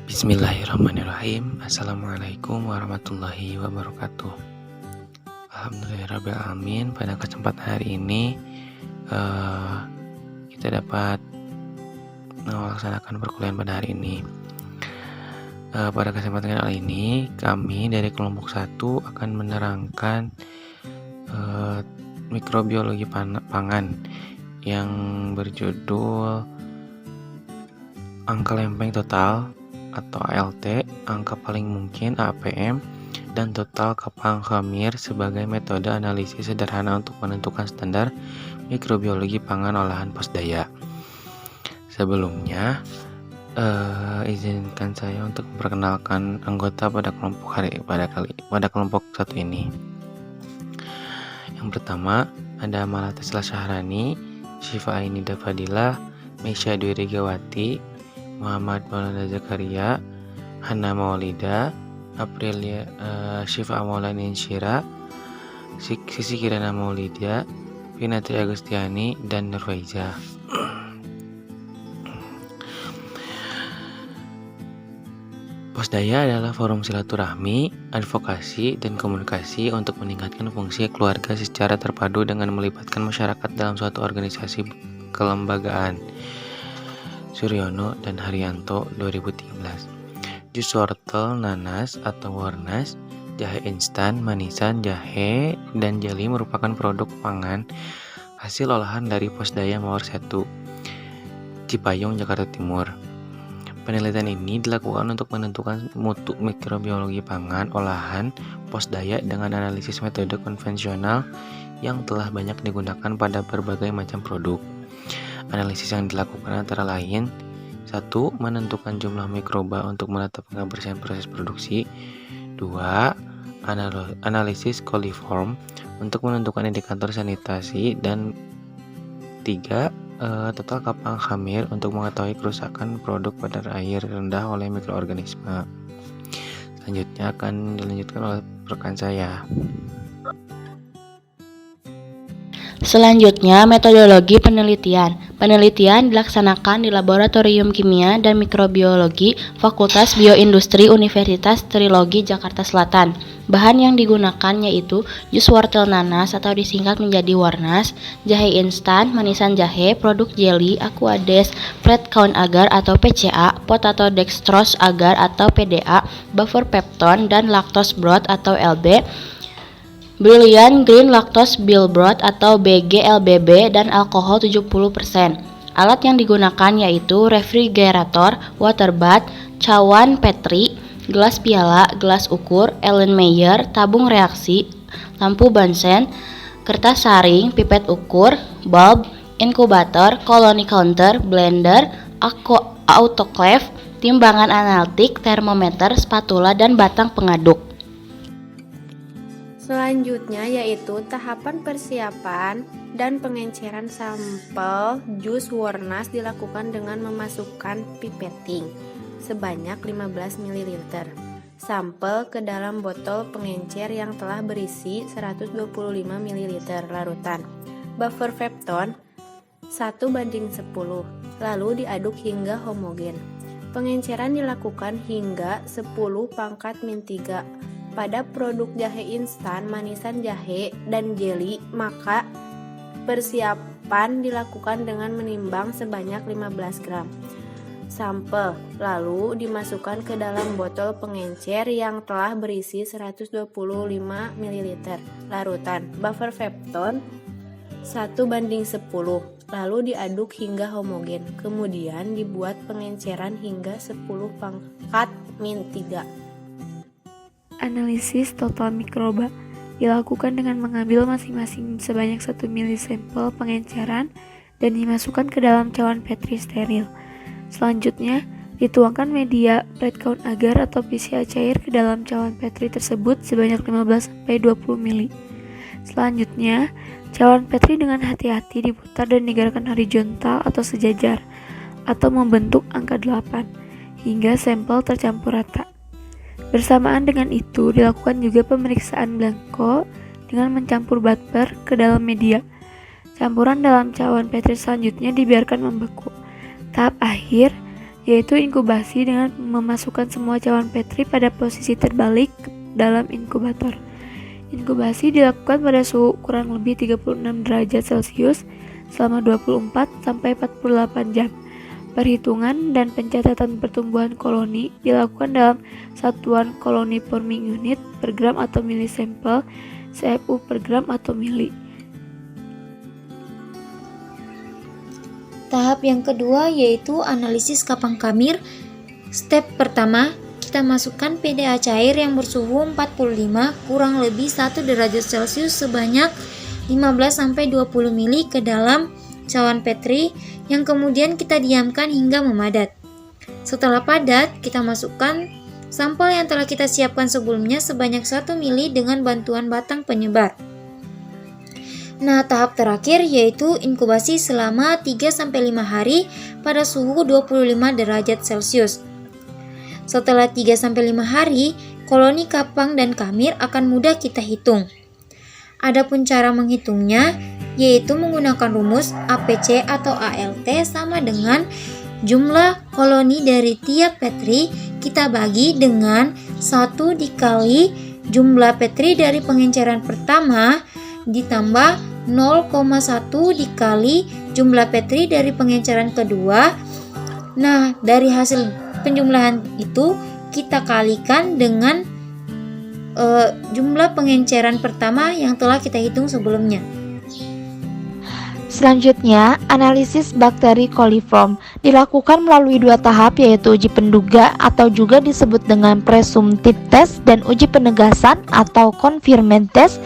Bismillahirrahmanirrahim. Assalamualaikum warahmatullahi wabarakatuh. Alhamdulillahirrahmanirrahim. Pada kesempatan hari ini kita dapat melaksanakan perkuliahan pada hari ini. Pada kesempatan kali ini kami dari kelompok 1 akan menerangkan mikrobiologi pangan yang berjudul angka lempeng total atau ALT, angka paling mungkin APM, dan total kapang khamir sebagai metode analisis sederhana untuk menentukan standar mikrobiologi pangan olahan Posdaya. Sebelumnya, izinkan saya untuk memperkenalkan anggota pada kelompok 1 ini. Yang pertama ada Malata Syahrani, Syifa Ainida Fadilah, Mesya Dwi Rigawati, Muhammad Maulana Zakaria, Hana Maulida, Aprilia Syifa Maulana Insyira, Sisi Kirana Maulidia, Pinatri Agustiani, dan Nurfaiza. Posdaya adalah forum silaturahmi, advokasi, dan komunikasi untuk meningkatkan fungsi keluarga secara terpadu dengan melibatkan masyarakat dalam suatu organisasi kelembagaan. Suryono dan Haryanto 2013. Jus wortel, nanas atau warnas, jahe instan, manisan, jahe, dan jeli merupakan produk pangan hasil olahan dari Posdaya Mawar 1, Cipayung, Jakarta Timur. Penelitian ini dilakukan untuk menentukan mutu mikrobiologi pangan olahan Posdaya dengan analisis metode konvensional yang telah banyak digunakan pada berbagai macam produk. Analisis yang dilakukan antara lain 1. Menentukan jumlah mikroba untuk menetapkan kebersihan proses produksi. 2. Analisis coliform untuk menentukan indikator sanitasi. Dan 3. Total kapang khamir untuk mengetahui kerusakan produk pada air rendah oleh mikroorganisme. Selanjutnya akan dilanjutkan oleh rekan saya. Selanjutnya, metodologi penelitian. Penelitian dilaksanakan di Laboratorium Kimia dan Mikrobiologi Fakultas Bioindustri Universitas Trilogi Jakarta Selatan. Bahan yang digunakan yaitu jus wortel nanas atau disingkat menjadi warnas, jahe instan, manisan jahe, produk jeli, aquades, flat count agar atau PCA, potato dextrose agar atau PDA, buffer pepton, dan lactose broth atau LB, Brilliant Green Lactose Bilbrot atau BGLBB, dan alkohol 70%. Alat yang digunakan yaitu refrigerator, water bath, cawan Petri, gelas piala, gelas ukur, Erlenmeyer, tabung reaksi, lampu Bunsen, kertas saring, pipet ukur, bulb, inkubator, colony counter, blender, autoclave, timbangan analitik, termometer, spatula, dan batang pengaduk. Selanjutnya yaitu tahapan persiapan dan pengenceran sampel jus warnas dilakukan dengan memasukkan pipetting sebanyak 15 ml sampel ke dalam botol pengencer yang telah berisi 125 ml larutan buffer pepton 1:10, lalu diaduk hingga homogen. Pengenceran dilakukan hingga 10⁻³ pada produk jahe instan, manisan jahe, dan jeli, maka persiapan dilakukan dengan menimbang sebanyak 15 gram sampel, lalu dimasukkan ke dalam botol pengencer yang telah berisi 125 ml larutan buffer pepton 1:10, lalu diaduk hingga homogen. Kemudian dibuat pengenceran hingga 10⁻³ Analisis total mikroba dilakukan dengan mengambil masing-masing sebanyak 1 mili sampel pengenceran dan dimasukkan ke dalam cawan Petri steril. Selanjutnya, dituangkan media flat count agar atau PCA cair ke dalam cawan Petri tersebut sebanyak 15-20 mili. Selanjutnya, cawan Petri dengan hati-hati diputar dan digerakkan horizontal atau sejajar atau membentuk angka 8 hingga sampel tercampur rata. Bersamaan dengan itu, dilakukan juga pemeriksaan blanko dengan mencampur butter ke dalam media. Campuran dalam cawan Petri selanjutnya dibiarkan membeku. Tahap akhir yaitu inkubasi dengan memasukkan semua cawan Petri pada posisi terbalik dalam inkubator. Inkubasi dilakukan pada suhu kurang lebih 36 derajat Celcius selama 24 sampai 48 jam. Perhitungan dan pencatatan pertumbuhan koloni dilakukan dalam satuan koloni forming unit per gram atau milisampel, CFU per gram atau mili. Tahap yang kedua yaitu analisis kapang kamir. Step pertama, kita masukkan PDA cair yang bersuhu 45 kurang lebih 1 derajat Celcius sebanyak 15-20 ml ke dalam cawan Petri yang kemudian kita diamkan hingga memadat. Setelah padat, kita masukkan sampel yang telah kita siapkan sebelumnya sebanyak 1 ml dengan bantuan batang penyebar. Nah, tahap terakhir yaitu inkubasi selama 3-5 hari pada suhu 25 derajat Celcius. Setelah 3-5 hari, koloni kapang dan kamir akan mudah kita hitung. Adapun cara menghitungnya yaitu menggunakan rumus APC atau ALT sama dengan jumlah koloni dari tiap Petri kita bagi dengan 1 dikali jumlah Petri dari pengenceran pertama ditambah 0,1 dikali jumlah Petri dari pengenceran kedua. Nah, dari hasil penjumlahan itu kita kalikan dengan jumlah pengenceran pertama yang telah kita hitung sebelumnya. Selanjutnya, analisis bakteri coliform dilakukan melalui 2 tahap, yaitu uji penduga atau juga disebut dengan presumptive test dan uji penegasan atau confirmation test.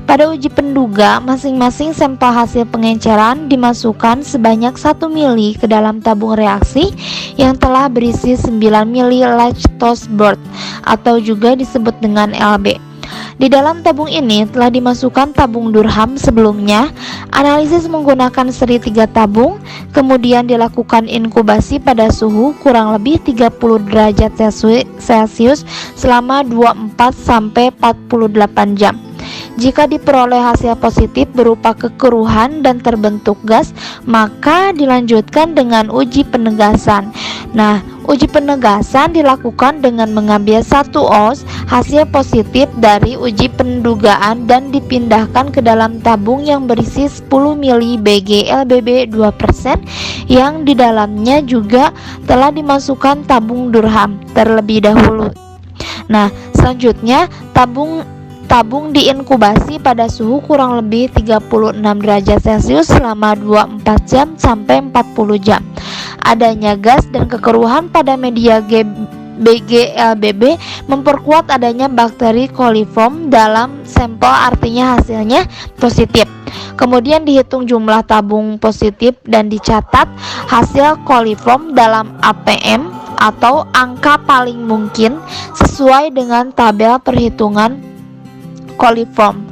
Pada uji penduga, masing-masing sampel hasil pengenceran dimasukkan sebanyak 1 ml ke dalam tabung reaksi yang telah berisi 9 ml lactose bird atau juga disebut dengan LB. Di dalam tabung ini telah dimasukkan tabung Durham sebelumnya. Analisis menggunakan seri 3 tabung, kemudian dilakukan inkubasi pada suhu kurang lebih 30 derajat Celcius selama 24 sampai 48 jam. Jika diperoleh hasil positif berupa kekeruhan dan terbentuk gas, maka dilanjutkan dengan uji penegasan. Nah, uji penegasan dilakukan dengan mengambil 1 oz hasil positif dari uji pendugaan dan dipindahkan ke dalam tabung yang berisi 10 ml BgLBB 2% yang di dalamnya juga telah dimasukkan tabung Durham terlebih dahulu. Nah, selanjutnya tabung diinkubasi pada suhu kurang lebih 36 derajat Celcius selama 24 jam sampai 40 jam. Adanya gas dan kekeruhan pada media BgLBB memperkuat adanya bakteri coliform dalam sampel, artinya hasilnya positif. Kemudian dihitung jumlah tabung positif dan dicatat hasil coliform dalam APM atau angka paling mungkin sesuai dengan tabel perhitungan coliform.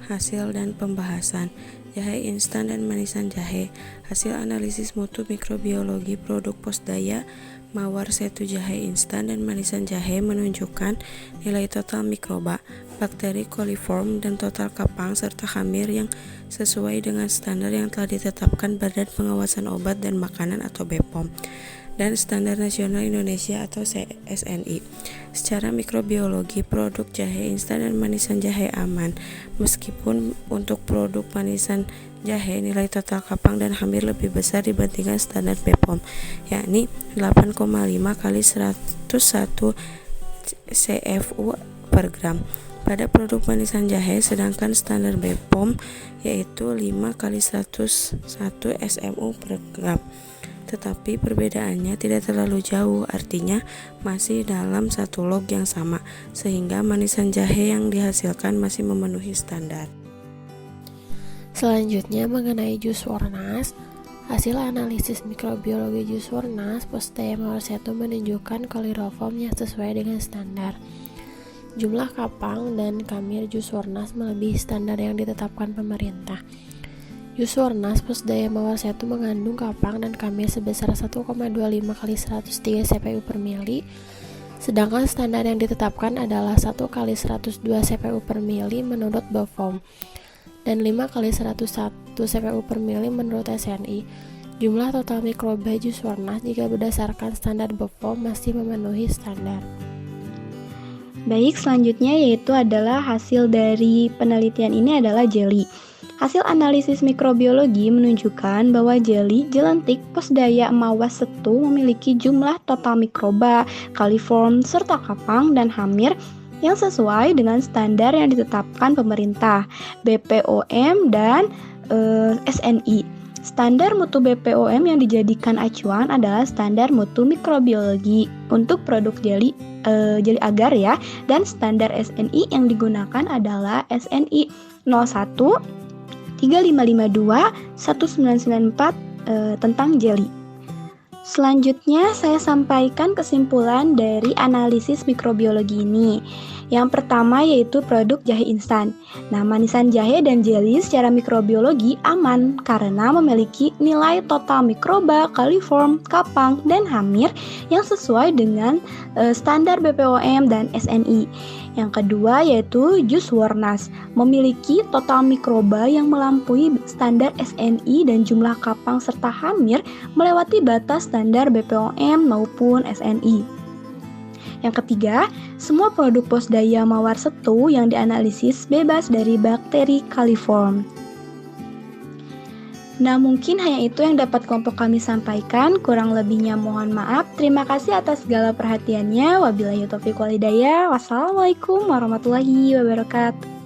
Hasil dan pembahasan jahe instan dan manisan jahe. Hasil analisis mutu mikrobiologi produk Posdaya Mawar Setu jahe instan dan manisan jahe menunjukkan nilai total mikroba, bakteri coliform dan total kapang serta khamir yang sesuai dengan standar yang telah ditetapkan Badan Pengawasan Obat dan Makanan atau BPOM dan Standar Nasional Indonesia atau SNI. Secara mikrobiologi, produk jahe instan dan manisan jahe aman, meskipun untuk produk manisan jahe nilai total kapang dan khamir lebih besar dibandingkan standar BPOM, yakni 8,5 kali 101 CFU per gram. Pada produk manisan jahe, sedangkan standar BPOM yaitu 5 kali 101 SMU per gram. Tetapi perbedaannya tidak terlalu jauh, artinya masih dalam satu log yang sama, sehingga manisan jahe yang dihasilkan masih memenuhi standar. Selanjutnya mengenai jus Warnas. Hasil analisis mikrobiologi jus Warnas, Posdaya Mawar Setu menunjukkan coliform yang sesuai dengan standar. Jumlah kapang dan kamir jus Warnas melebihi standar yang ditetapkan pemerintah. Jus Warnas Posdaya Mawar Setu mengandung kapang dan kamir sebesar 1,25 kali 103 CPU per mili, sedangkan standar yang ditetapkan adalah 1 kali 102 CPU per mili menurut BPOM dan 5 kali 101 CPU per mili menurut SNI. Jumlah total mikroba jus warnas jika berdasarkan standar BPOM masih memenuhi standar. Baik, selanjutnya yaitu adalah hasil dari penelitian ini adalah jeli. Hasil analisis mikrobiologi menunjukkan bahwa jeli jelentik Posdaya Mawas Setu memiliki jumlah total mikroba, kaliform, serta kapang dan hamir yang sesuai dengan standar yang ditetapkan pemerintah, BPOM dan SNI. Standar mutu BPOM yang dijadikan acuan adalah standar mutu mikrobiologi untuk produk jeli agar ya, dan standar SNI yang digunakan adalah SNI 01 3552 1994 tentang jeli. Selanjutnya saya sampaikan kesimpulan dari analisis mikrobiologi ini. Yang pertama yaitu produk jahe instan. Nah, manisan jahe dan jeli secara mikrobiologi aman karena memiliki nilai total mikroba, kaliform, kapang, dan hamir yang sesuai dengan standar BPOM dan SNI. Yang kedua yaitu jus warnas, memiliki total mikroba yang melampaui standar SNI dan jumlah kapang serta hamir melewati batas standar BPOM maupun SNI. Yang ketiga, semua produk Posdaya Mawar Setu yang dianalisis bebas dari bakteri kaliform. Nah, mungkin hanya itu yang dapat kelompok kami sampaikan. Kurang lebihnya mohon maaf. Terima kasih atas segala perhatiannya. Wabillahi taufiq wal hidayah. Wassalamualaikum warahmatullahi wabarakatuh.